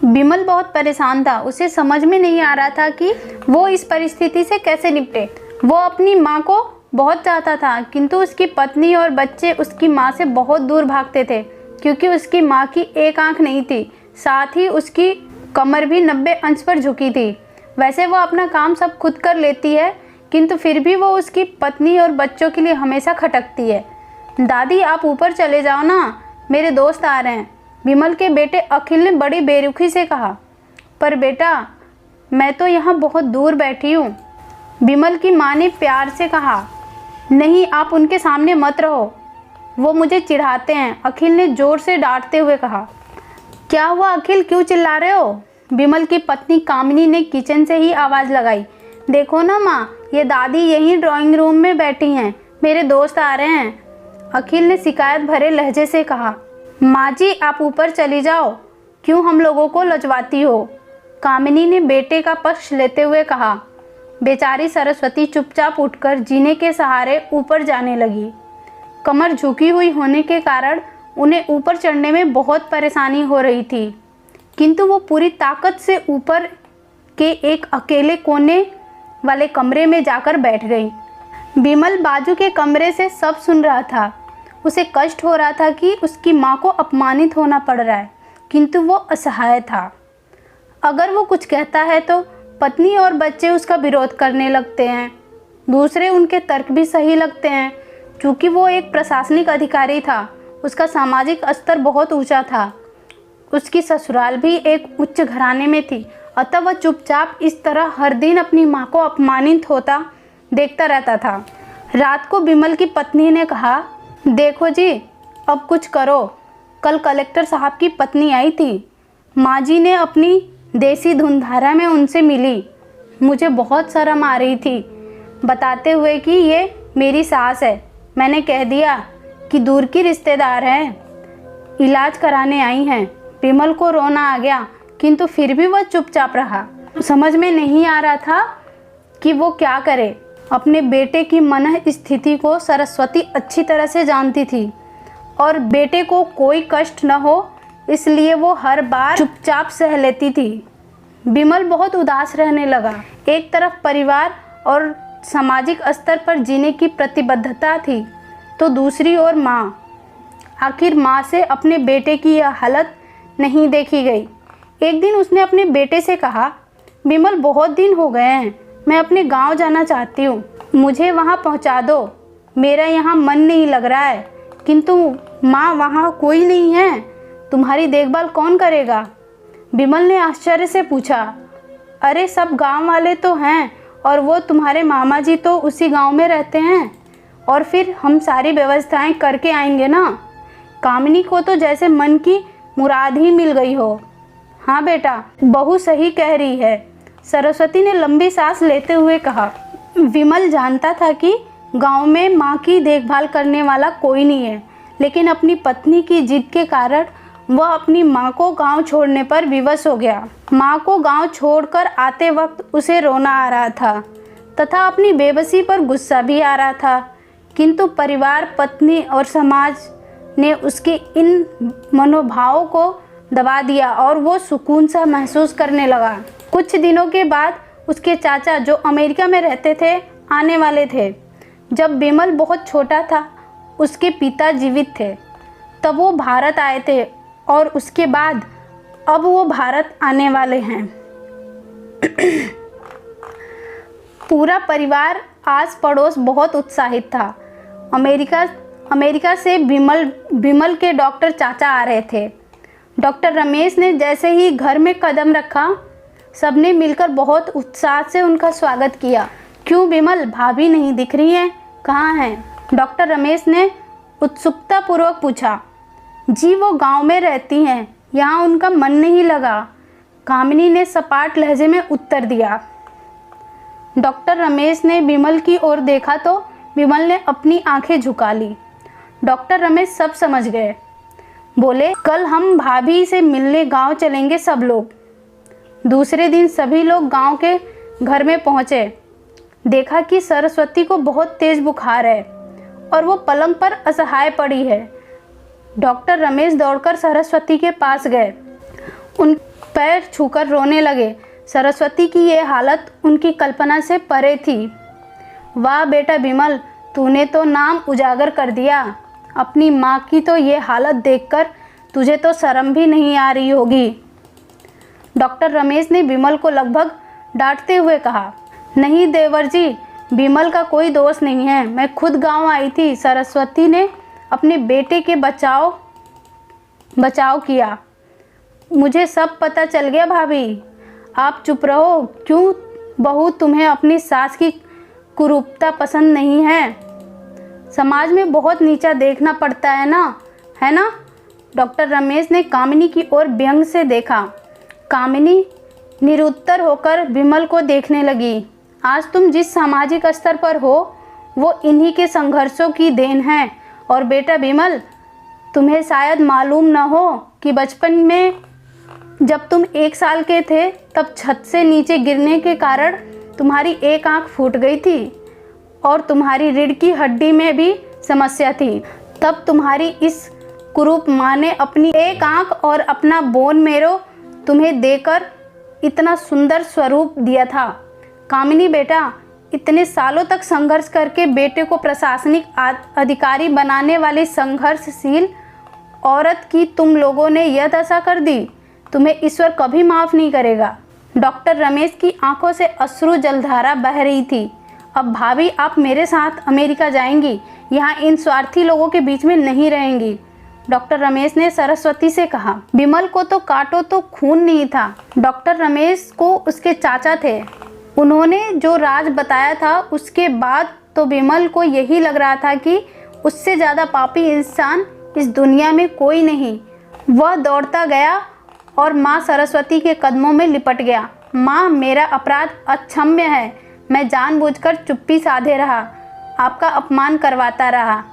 बिमल बहुत परेशान था। उसे समझ में नहीं आ रहा था कि वो इस परिस्थिति से कैसे निपटे। वो अपनी माँ को बहुत चाहता था, किंतु उसकी पत्नी और बच्चे उसकी माँ से बहुत दूर भागते थे, क्योंकि उसकी माँ की एक आंख नहीं थी, साथ ही उसकी कमर भी 90 अंश पर झुकी थी। वैसे वो अपना काम सब खुद कर लेती है, किंतु फिर भी वो उसकी पत्नी और बच्चों के लिए हमेशा खटकती है। दादी, आप ऊपर चले जाओ ना, मेरे दोस्त आ रहे हैं, बिमल के बेटे अखिल ने बड़ी बेरुखी से कहा। पर बेटा, मैं तो यहाँ बहुत दूर बैठी हूँ, बिमल की माँ ने प्यार से कहा। नहीं, आप उनके सामने मत रहो, वो मुझे चिढ़ाते हैं, अखिल ने जोर से डांटते हुए कहा। क्या हुआ अखिल, क्यों चिल्ला रहे हो? बिमल की पत्नी कामिनी ने किचन से ही आवाज़ लगाई। देखो ना माँ, ये दादी यहीं ड्राइंग रूम में बैठी हैं, मेरे दोस्त आ रहे हैं, अखिल ने शिकायत भरे लहजे से कहा। माँ जी, आप ऊपर चली जाओ, क्यों हम लोगों को लजवाती हो? कामिनी ने बेटे का पक्ष लेते हुए कहा। बेचारी सरस्वती चुपचाप उठकर जीने के सहारे ऊपर जाने लगी। कमर झुकी हुई होने के कारण उन्हें ऊपर चढ़ने में बहुत परेशानी हो रही थी, किंतु वो पूरी ताकत से ऊपर के एक अकेले कोने वाले कमरे में जाकर बैठ गई। बिमल बाजू के कमरे से सब सुन रहा था। उसे कष्ट हो रहा था कि उसकी माँ को अपमानित होना पड़ रहा है, किंतु वो असहाय था। अगर वो कुछ कहता है तो पत्नी और बच्चे उसका विरोध करने लगते हैं। दूसरे उनके तर्क भी सही लगते हैं। चूँकि वो एक प्रशासनिक अधिकारी था, उसका सामाजिक स्तर बहुत ऊंचा था, उसकी ससुराल भी एक उच्च घराने में थी, अतः वह चुपचाप इस तरह हर दिन अपनी माँ को अपमानित होता देखता रहता था। रात को बिमल की पत्नी ने कहा, देखो जी, अब कुछ करो। कल कलेक्टर साहब की पत्नी आई थी, माँ जी ने अपनी देसी धुनधारा में उनसे मिली, मुझे बहुत शर्म आ रही थी, बताते हुए कि ये मेरी सास है। मैंने कह दिया कि दूर की रिश्तेदार हैं, इलाज कराने आई हैं। बिमल को रोना आ गया, किंतु फिर भी वह चुपचाप रहा। समझ में नहीं आ रहा था कि वो क्या करे। अपने बेटे की मन स्थिति को सरस्वती अच्छी तरह से जानती थी और बेटे को कोई कष्ट न हो, इसलिए वो हर बार चुपचाप सह लेती थी। बिमल बहुत उदास रहने लगा। एक तरफ परिवार और सामाजिक स्तर पर जीने की प्रतिबद्धता थी, तो दूसरी ओर माँ। आखिर माँ से अपने बेटे की यह हालत नहीं देखी गई। एक दिन उसने अपने बेटे से कहा, बिमल, बहुत दिन हो गए हैं, मैं अपने गांव जाना चाहती हूँ, मुझे वहाँ पहुँचा दो, मेरा यहाँ मन नहीं लग रहा है। किंतु माँ, वहाँ कोई नहीं है, तुम्हारी देखभाल कौन करेगा? बिमल ने आश्चर्य से पूछा। अरे, सब गांव वाले तो हैं, और वो तुम्हारे मामा जी तो उसी गांव में रहते हैं, और फिर हम सारी व्यवस्थाएं करके आएंगे ना। कामिनी को तो जैसे मन की मुराद ही मिल गई हो। हाँ बेटा, बहू सही कह रही है, सरस्वती ने लंबी सांस लेते हुए कहा। विमल जानता था कि गांव में माँ की देखभाल करने वाला कोई नहीं है, लेकिन अपनी पत्नी की जिद के कारण वह अपनी माँ को गांव छोड़ने पर विवश हो गया। माँ को गांव छोड़कर आते वक्त उसे रोना आ रहा था तथा अपनी बेबसी पर गुस्सा भी आ रहा था, किंतु परिवार, पत्नी और समाज ने उसके इन मनोभावों को दबा दिया और वो सुकून सा महसूस करने लगा। कुछ दिनों के बाद उसके चाचा, जो अमेरिका में रहते थे, आने वाले थे। जब बिमल बहुत छोटा था, उसके पिता जीवित थे, तब वो भारत आए थे, और उसके बाद अब वो भारत आने वाले हैं। पूरा परिवार, आस पड़ोस बहुत उत्साहित था। अमेरिका से बिमल के डॉक्टर चाचा आ रहे थे। डॉक्टर रमेश ने जैसे ही घर में कदम रखा, सबने मिलकर बहुत उत्साह से उनका स्वागत किया। क्यों बिमल, भाभी नहीं दिख रही हैं, कहाँ हैं? डॉक्टर रमेश ने उत्सुकता पूर्वक पूछा। जी, वो गांव में रहती हैं, यहाँ उनका मन नहीं लगा, कामिनी ने सपाट लहजे में उत्तर दिया। डॉक्टर रमेश ने बिमल की ओर देखा तो बिमल ने अपनी आंखें झुका ली। डॉक्टर रमेश सब समझ गए। बोले, कल हम भाभी से मिलने गांव चलेंगे सब लोग। दूसरे दिन सभी लोग गांव के घर में पहुंचे। देखा कि सरस्वती को बहुत तेज बुखार है और वो पलंग पर असहाय पड़ी है। डॉक्टर रमेश दौड़कर सरस्वती के पास गए। पैर छूकर रोने लगे। सरस्वती की ये हालत उनकी कल्पना से परे थी। वाह बेटा विमल, तूने तो नाम उजागर कर दिया। अपनी माँ की तो ये हालत देखकर तुझे तो शर्म भी नहीं आ रही होगी। डॉक्टर रमेश ने विमल को लगभग डांटते हुए कहा। नहीं देवर जी, विमल का कोई दोष नहीं है, मैं खुद गांव आई थी। सरस्वती ने अपने बेटे के बचाव किया। मुझे सब पता चल गया भाभी, आप चुप रहो। क्यों बहू, तुम्हें अपनी सास की कुरूपता पसंद नहीं है? समाज में बहुत नीचा देखना पड़ता है ना? डॉक्टर रमेश ने कामिनी की ओर व्यंग से देखा। कामिनी निरुत्तर होकर विमल को देखने लगी। आज तुम जिस सामाजिक स्तर पर हो वो इन्हीं के संघर्षों की देन है। और बेटा विमल, तुम्हें शायद मालूम न हो कि बचपन में जब तुम 1 साल के थे तब छत से नीचे गिरने के कारण तुम्हारी एक आंख फूट गई थी और तुम्हारी रीढ़ की हड्डी में भी समस्या थी। तब तुम्हारी इस कुरूप माँ ने अपनी एक आंख और अपना बोन मेरो तुम्हें देकर इतना सुंदर स्वरूप दिया था। कामिनी बेटा, इतने सालों तक संघर्ष करके बेटे को प्रशासनिक अधिकारी बनाने वाली संघर्षशील औरत की तुम लोगों ने यह दशा कर दी। तुम्हें ईश्वर कभी माफ़ नहीं करेगा। डॉक्टर रमेश की आंखों से अश्रु जलधारा बह रही थी। अब भाभी, आप मेरे साथ अमेरिका जाएंगी, यहाँ इन स्वार्थी लोगों के बीच में नहीं रहेंगी। डॉक्टर रमेश ने सरस्वती से कहा। विमल को तो काटो तो खून नहीं था। डॉक्टर रमेश को उसके चाचा थे। उन्होंने जो राज बताया था उसके बाद तो विमल को यही लग रहा था कि उससे ज़्यादा पापी इंसान इस दुनिया में कोई नहीं। वह दौड़ता गया और माँ सरस्वती के कदमों में लिपट गया। माँ, मेरा अपराध अक्षम्य है। मैं जानबूझकर चुप्पी साधे रहा, आपका अपमान करवाता रहा।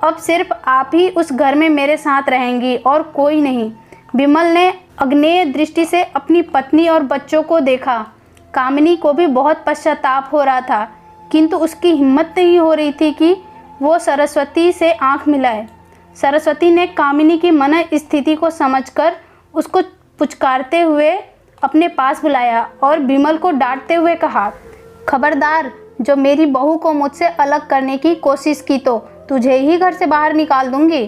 अब सिर्फ आप ही उस घर में मेरे साथ रहेंगी और कोई नहीं। विमल ने अग्नेय दृष्टि से अपनी पत्नी और बच्चों को देखा। कामिनी को भी बहुत पश्चाताप हो रहा था, किंतु उसकी हिम्मत नहीं हो रही थी कि वो सरस्वती से आंख मिलाए। सरस्वती ने कामिनी की मन स्थिति को समझकर उसको पुचकारते हुए अपने पास बुलाया और विमल को डांटते हुए कहा, खबरदार, जो मेरी बहू को मुझसे अलग करने की कोशिश की तो तुझे ही घर से बाहर निकाल दूंगी।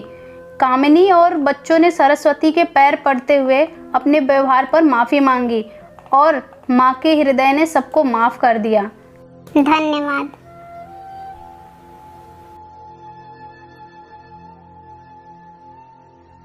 कामिनी और बच्चों ने सरस्वती के पैर पड़ते हुए अपने व्यवहार पर माफ़ी मांगी और माँ के हृदय ने सबको माफ़ कर दिया। धन्यवाद।